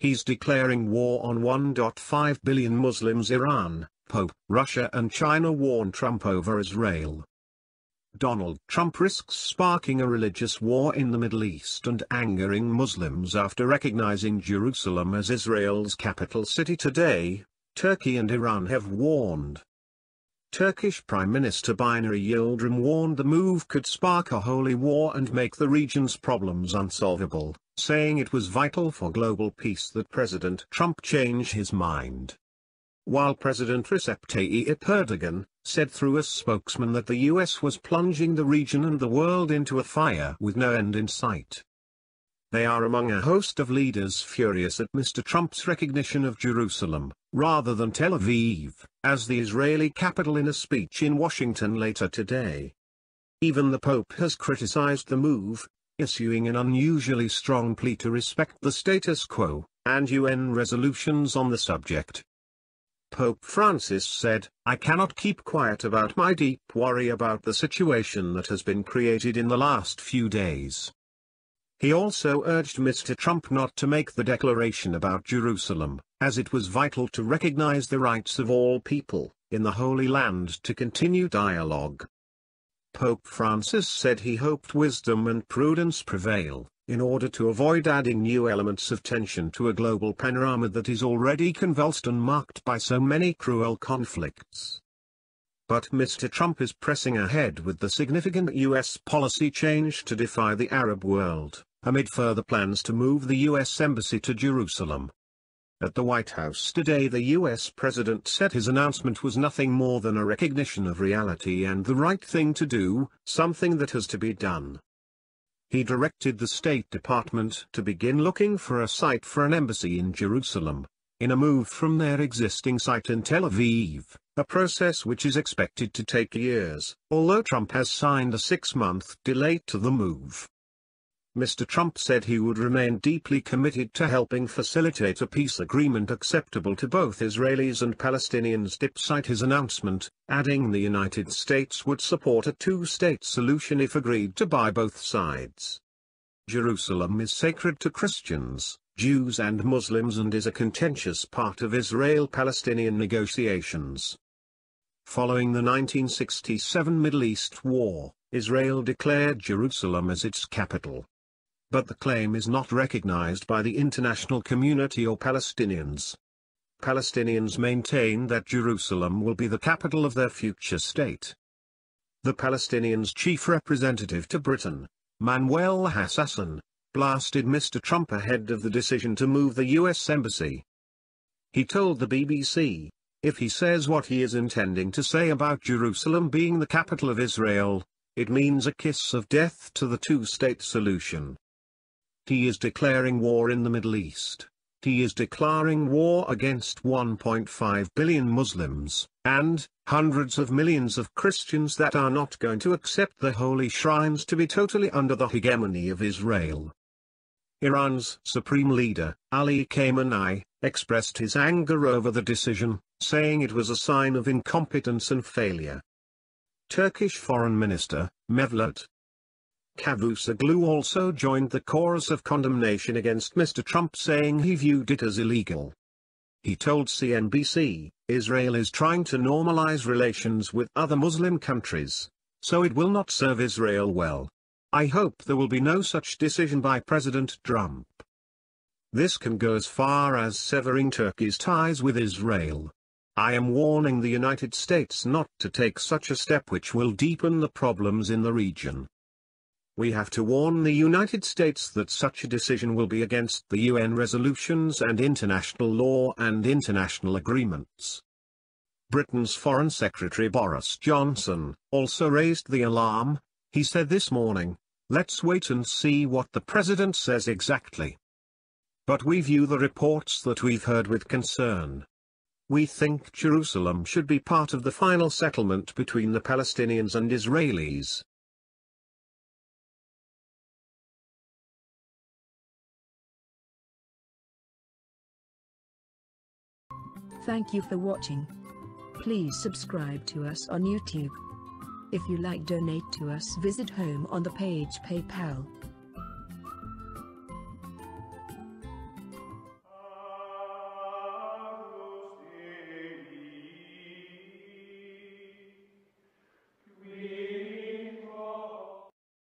He's declaring war on 1.5 billion Muslims. Iran, Pope, Russia and China warn Trump over Israel. Donald Trump risks sparking a religious war in the Middle East and angering Muslims after recognizing Jerusalem as Israel's capital city today, Turkey and Iran have warned. Turkish Prime Minister Binali Yildrim warned the move could spark a holy war and make the region's problems unsolvable, saying it was vital for global peace that President Trump change his mind. While President Recep Tayyip Erdogan said through a spokesman that the US was plunging the region and the world into a fire with no end in sight. They are among a host of leaders furious at Mr. Trump's recognition of Jerusalem, rather than Tel Aviv, as the Israeli capital in a speech in Washington later today. Even the Pope has criticized the move, issuing an unusually strong plea to respect the status quo, and UN resolutions on the subject. Pope Francis said, "I cannot keep quiet about my deep worry about the situation that has been created in the last few days." He also urged Mr. Trump not to make the declaration about Jerusalem, as it was vital to recognize the rights of all people in the Holy Land to continue dialogue. Pope Francis said he hoped wisdom and prudence prevail, in order to avoid adding new elements of tension to a global panorama that is already convulsed and marked by so many cruel conflicts. But Mr. Trump is pressing ahead with the significant U.S. policy change to defy the Arab world, amid further plans to move the U.S. Embassy to Jerusalem. At the White House today, the U.S. President said his announcement was nothing more than a recognition of reality and the right thing to do, something that has to be done. He directed the State Department to begin looking for a site for an embassy in Jerusalem, in a move from their existing site in Tel Aviv, a process which is expected to take years, although Trump has signed a 6-month delay to the move. Mr. Trump said he would remain deeply committed to helping facilitate a peace agreement acceptable to both Israelis and Palestinians despite his announcement, adding the United States would support a two-state solution if agreed to by both sides. Jerusalem is sacred to Christians, Jews and Muslims and is a contentious part of Israel-Palestinian negotiations. Following the 1967 Middle East War, Israel declared Jerusalem as its capital. But the claim is not recognized by the international community or Palestinians. Palestinians maintain that Jerusalem will be the capital of their future state. The Palestinians' chief representative to Britain, Manuel Hassan, blasted Mr. Trump ahead of the decision to move the U.S. Embassy. He told the BBC, "If he says what he is intending to say about Jerusalem being the capital of Israel, it means a kiss of death to the two-state solution. He is declaring war in the Middle East. He is declaring war against 1.5 billion Muslims, and hundreds of millions of Christians that are not going to accept the holy shrines to be totally under the hegemony of Israel." Iran's supreme leader, Ali Khamenei, expressed his anger over the decision, saying it was a sign of incompetence and failure. Turkish Foreign Minister, Mevlut Cavusoglu also joined the chorus of condemnation against Mr. Trump, saying he viewed it as illegal. He told CNBC, "Israel is trying to normalize relations with other Muslim countries, so it will not serve Israel well. I hope there will be no such decision by President Trump. This can go as far as severing Turkey's ties with Israel. I am warning the United States not to take such a step which will deepen the problems in the region. We have to warn the United States that such a decision will be against the UN resolutions and international law and international agreements." Britain's Foreign Secretary Boris Johnson also raised the alarm. He said this morning, "Let's wait and see what the president says exactly. But we view the reports that we've heard with concern. We think Jerusalem should be part of the final settlement between the Palestinians and Israelis." Thank you for watching. Please subscribe to us on YouTube. If you like, donate to us, visit home on the page PayPal.